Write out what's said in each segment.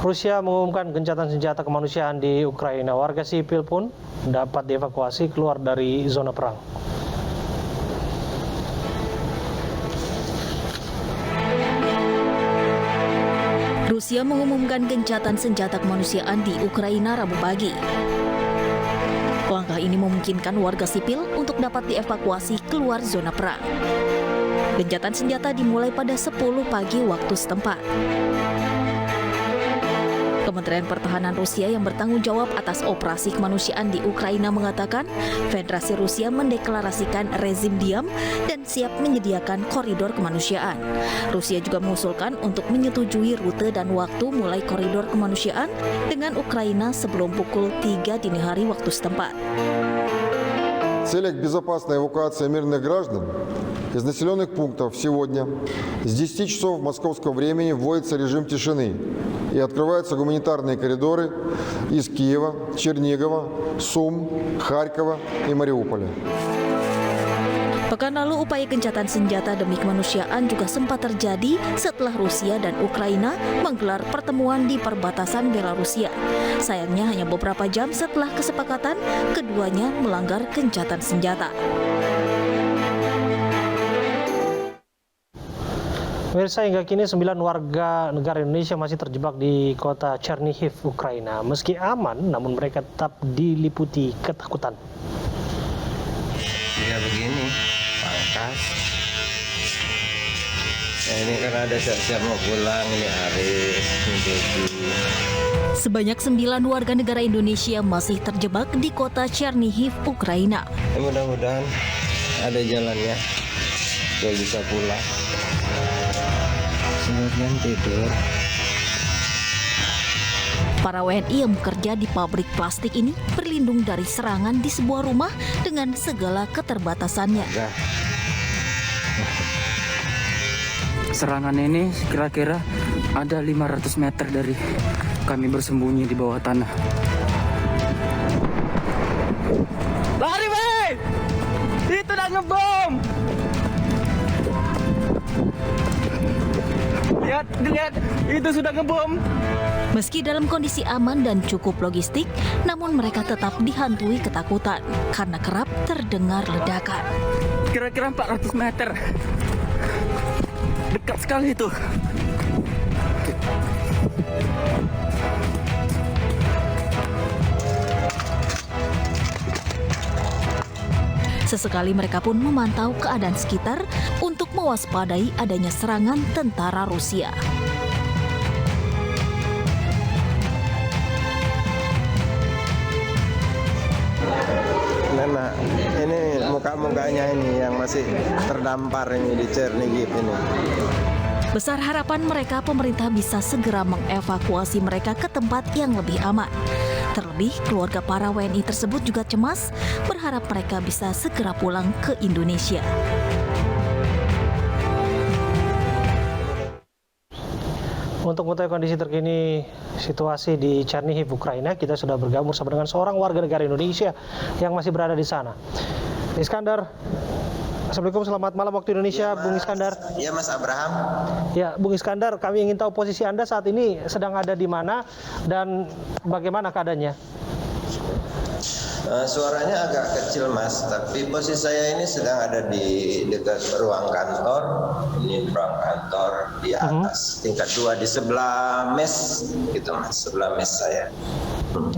Rusia mengumumkan gencatan senjata kemanusiaan di Ukraina. Warga sipil pun dapat dievakuasi keluar dari zona perang. Rusia mengumumkan gencatan senjata kemanusiaan di Ukraina Rabu pagi. Langkah ini memungkinkan warga sipil untuk dapat dievakuasi keluar zona perang. Gencatan senjata dimulai pada 10 pagi waktu setempat. Kementerian Pertahanan Rusia yang bertanggung jawab atas operasi kemanusiaan di Ukraina mengatakan Federasi Rusia mendeklarasikan rezim diam dan siap menyediakan koridor kemanusiaan. Rusia juga mengusulkan untuk menyetujui rute dan waktu mulai koridor kemanusiaan dengan Ukraina sebelum pukul 3 dini hari waktu setempat. В целях безопасной эвакуации мирных граждан из населенных пунктов сегодня с 10 часов московского времени вводится режим тишины и открываются гуманитарные коридоры из Киева, Чернигова, Сум, Харькова и Мариуполя. Pekan lalu upaya gencatan senjata demi kemanusiaan juga sempat terjadi setelah Rusia dan Ukraina menggelar pertemuan di perbatasan Belarusia. Sayangnya hanya beberapa jam setelah kesepakatan, keduanya melanggar gencatan senjata. Pemirsa, hingga kini 9 warga negara Indonesia masih terjebak di kota Chernihiv, Ukraina. Meski aman, namun mereka tetap diliputi ketakutan. Ya begini, pangkas. Ini kan ada siap-siap mau pulang, ini Aris, ini Devi. Sebanyak 9 warga negara Indonesia masih terjebak di kota Chernihiv, Ukraina. Mudah-mudahan ada jalannya, supaya bisa pulang. Sebagian tidur. Para WNI yang bekerja di pabrik plastik ini berlindung dari serangan di sebuah rumah dengan segala keterbatasannya. Serangan ini kira-kira ada 500 meter dari kami bersembunyi di bawah tanah. Lari, weh! Itu udah ngebom! Lihat, itu sudah ngebom. Meski dalam kondisi aman dan cukup logistik, namun mereka tetap dihantui ketakutan karena kerap terdengar ledakan. Kira-kira 400 meter. Dekat sekali itu. Sesekali mereka pun memantau keadaan sekitar untuk mewaspadai adanya serangan tentara Rusia. Nana, ini muka-mukanya ini yang masih terdampar ini di Chernihiv ini. Besar harapan mereka pemerintah bisa segera mengevakuasi mereka ke tempat yang lebih aman. Terlebih, keluarga para WNI tersebut juga cemas, berharap mereka bisa segera pulang ke Indonesia. Untuk mengetahui kondisi terkini situasi di Chernihiv, Ukraina, kita sudah bergabung bersama dengan seorang warga negara Indonesia yang masih berada di sana. Iskandar, Assalamualaikum, selamat malam waktu Indonesia, ya, Bung Iskandar. Ya, Mas Abraham. Ya, Bung Iskandar, kami ingin tahu posisi Anda saat ini sedang ada di mana dan bagaimana keadaannya? Suaranya agak kecil, Mas, tapi posisi saya ini sedang ada di dekat ruang kantor. Ini ruang kantor di atas tingkat 2 di sebelah mes, gitu, Mas, sebelah mes saya.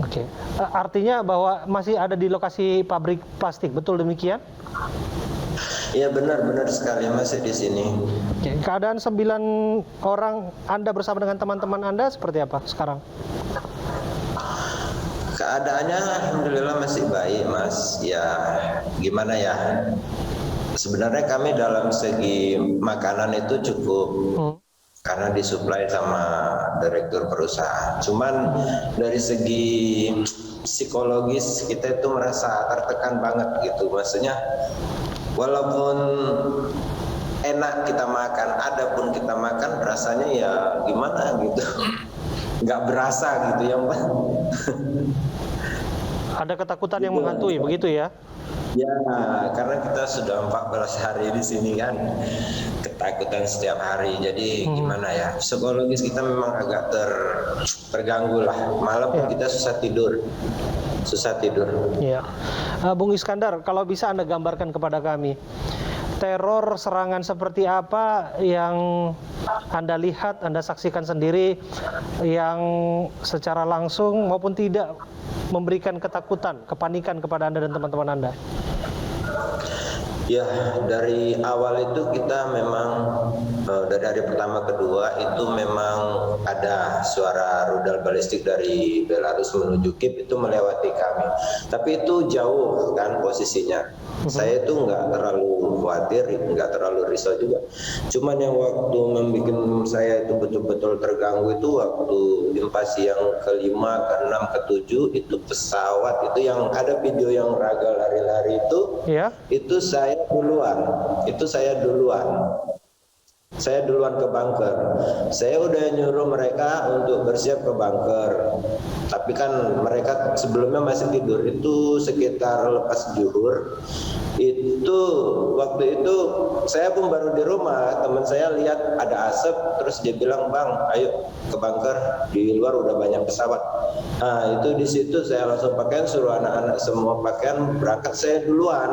Oke. Artinya bahwa masih ada di lokasi pabrik plastik, betul demikian? Iya, benar sekali, masih di sini. Oke. Keadaan 9 orang Anda bersama dengan teman-teman Anda seperti apa sekarang? Keadaannya alhamdulillah masih baik, Mas. Ya, gimana ya? Sebenarnya kami dalam segi makanan itu cukup karena disuplai sama direktur perusahaan. Cuman dari segi psikologis kita itu merasa tertekan banget gitu. Maksudnya walaupun enak kita makan, ada pun kita makan rasanya ya gimana gitu. Nggak berasa gitu yang ada ketakutan yang menghantui, begitu ya? Ya, karena kita sudah 14 hari di sini kan, ketakutan setiap hari. Jadi gimana ya, psikologis kita memang agak terganggu lah. Malam pun kita susah tidur. Ya, Bung Iskandar, kalau bisa Anda gambarkan kepada kami, teror serangan seperti apa yang Anda lihat, Anda saksikan sendiri, yang secara langsung maupun tidak memberikan ketakutan, kepanikan kepada Anda dan teman-teman Anda? Ya, dari awal itu kita memang dari hari pertama kedua itu memang ada suara rudal balistik dari Belarus menuju Kiev itu melewati kami. Tapi itu jauh kan posisinya. Saya itu nggak terlalu khawatir, nggak terlalu risau juga. Cuman yang waktu membuat saya itu betul-betul terganggu itu waktu invasi yang kelima, keenam, ketujuh itu pesawat itu yang ada video yang raga lari-lari itu. Ya. Itu saya duluan ke bunker. Saya udah nyuruh mereka untuk bersiap ke bunker. Tapi kan mereka sebelumnya masih tidur. Itu sekitar lepas zuhur. Itu waktu itu saya pun baru di rumah. Teman saya lihat ada asap, terus dia bilang, "Bang, ayo ke bunker. Di luar udah banyak pesawat." Nah, itu di situ saya langsung pakaian, suruh anak-anak semua pakaian, berangkat saya duluan.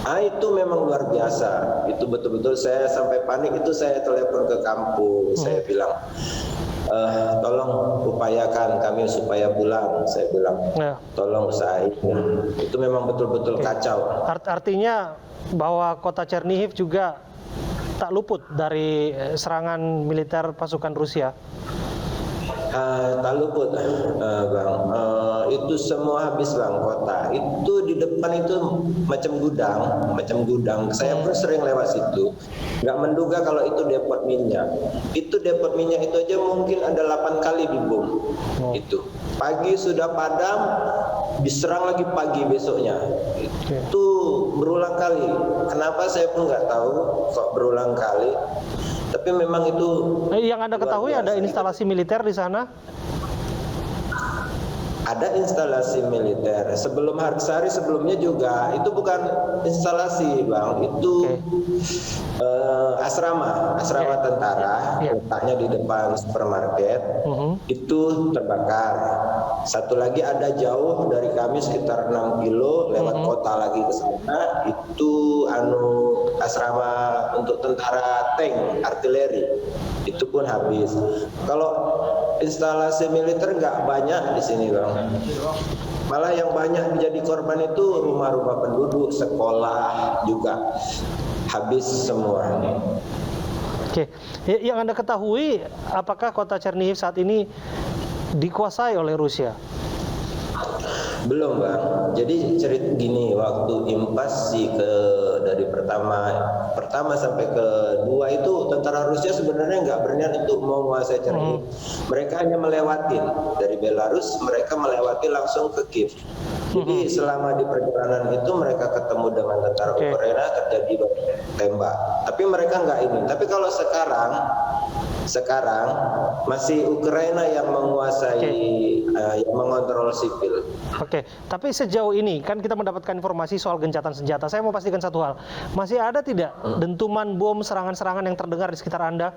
Itu memang luar biasa. Itu betul-betul saya sampai panik. Itu saya telepon ke kampung. Saya bilang, tolong upayakan kami supaya pulang. Saya bilang, tolong usahain. Itu memang betul-betul kacau. Artinya bahwa kota Chernihiv juga tak luput dari serangan militer pasukan Rusia. Tak luput, Bang. Itu semua habis, Bang, kota. Itu di depan itu macam gudang. Saya pun sering lewat situ. Nggak menduga kalau itu depot minyak. Itu depot minyak itu aja mungkin ada 8 kali dibom. Itu. Pagi sudah padam, diserang lagi pagi besoknya. Itu berulang kali. Kenapa saya pun nggak tahu kok berulang kali. Tapi memang itu yang Anda ketahui ada instalasi militer di sana? Ada instalasi militer. Sebelum Hartsari sebelumnya juga itu bukan instalasi, Bang. Itu asrama tentara. Letaknya di depan supermarket. Itu terbakar. Satu lagi ada jauh dari kami sekitar 6 kilo lewat kota lagi ke sana. Itu asrama untuk tentara tank, artileri. Itu pun habis. Kalau instalasi militer nggak banyak di sini, Bang. Malah yang banyak menjadi korban itu rumah-rumah penduduk, sekolah juga habis semua. Oke, yang Anda ketahui, apakah kota Chernihiv saat ini dikuasai oleh Rusia? Belum, Bang. Jadi cerita gini, waktu invasi dari pertama sampai kedua itu tentara Rusia sebenarnya nggak berniat untuk menguasai Chernihiv. Mereka hanya melewatin dari Belarus, mereka melewati langsung ke Kiev. Jadi selama di perjalanan itu mereka ketemu dengan tentara Ukraina, terjadi tembak. Tapi mereka nggak ini. Tapi kalau sekarang masih Ukraina yang menguasai, yang mengontrol sipil. Oke, tapi sejauh ini kan kita mendapatkan informasi soal gencatan senjata. Saya mau pastikan satu hal, masih ada tidak dentuman bom, serangan-serangan yang terdengar di sekitar Anda?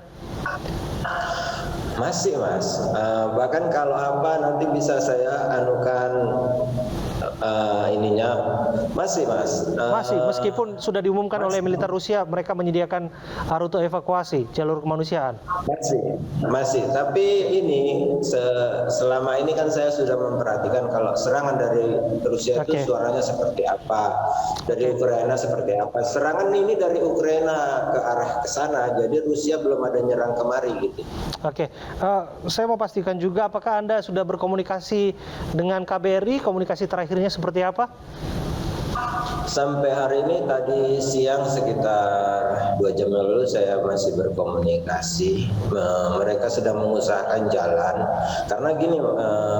Masih, Mas. Bahkan kalau apa nanti bisa saya anukan ininya. Masih, Mas. Masih, meskipun sudah diumumkan oleh militer Rusia mereka menyediakan rute evakuasi, jalur kemanusiaan. Masih. Tapi ini selama ini kan saya sudah memperhatikan kalau serangan dari Rusia itu suaranya seperti apa, dari Ukraina seperti apa. Serangan ini dari Ukraina ke arah ke sana, jadi Rusia belum ada nyerang kemari gitu. Oke, saya mau pastikan juga apakah Anda sudah berkomunikasi dengan KBRI, komunikasi terakhirnya seperti apa? Sampai hari ini tadi siang sekitar 2 jam lalu saya masih berkomunikasi. Mereka sedang mengusahakan jalan karena gini,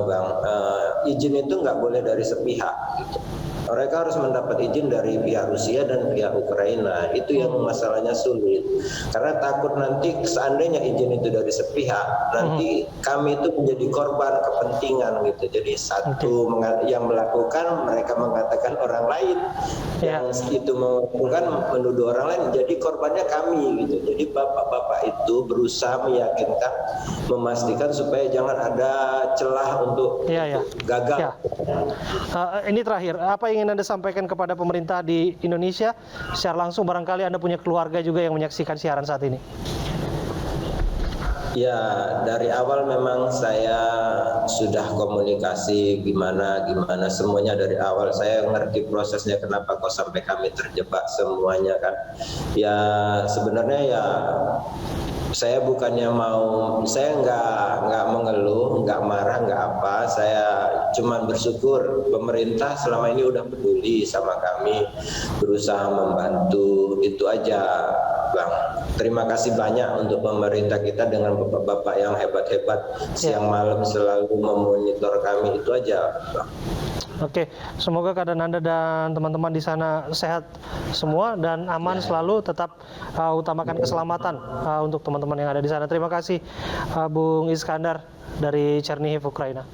Bang, izin itu nggak boleh dari sepihak gitu. Mereka harus mendapat izin dari pihak Rusia dan pihak Ukraina. Itu yang masalahnya sulit. Karena takut nanti seandainya izin itu dari sepihak, nanti kami itu menjadi korban kepentingan gitu. Jadi satu yang melakukan mereka mengatakan orang lain, yang itu melakukan menuduh orang lain, jadi korbannya kami gitu. Jadi bapak-bapak itu berusaha meyakinkan, memastikan supaya jangan ada celah untuk gagal. Ini terakhir, apa yang ingin Anda sampaikan kepada pemerintah di Indonesia secara langsung? Barangkali Anda punya keluarga juga yang menyaksikan siaran saat ini. Ya, dari awal memang saya sudah komunikasi gimana semuanya dari awal. Saya ngerti prosesnya kenapa kok sampai kami terjebak semuanya kan. Ya sebenarnya ya saya bukannya saya nggak mengeluh, nggak marah, nggak apa. Saya cuman bersyukur pemerintah selama ini udah peduli sama kami, berusaha membantu. Itu aja, Bang. Terima kasih banyak untuk pemerintah kita dengan bapak-bapak yang hebat-hebat siang malam selalu memonitor kami. Itu aja, Bang. Oke, semoga keadaan Anda dan teman-teman di sana sehat semua dan aman selalu. Tetap utamakan keselamatan untuk teman-teman yang ada di sana. Terima kasih, Bung Iskandar dari Chernihiv, Ukraina.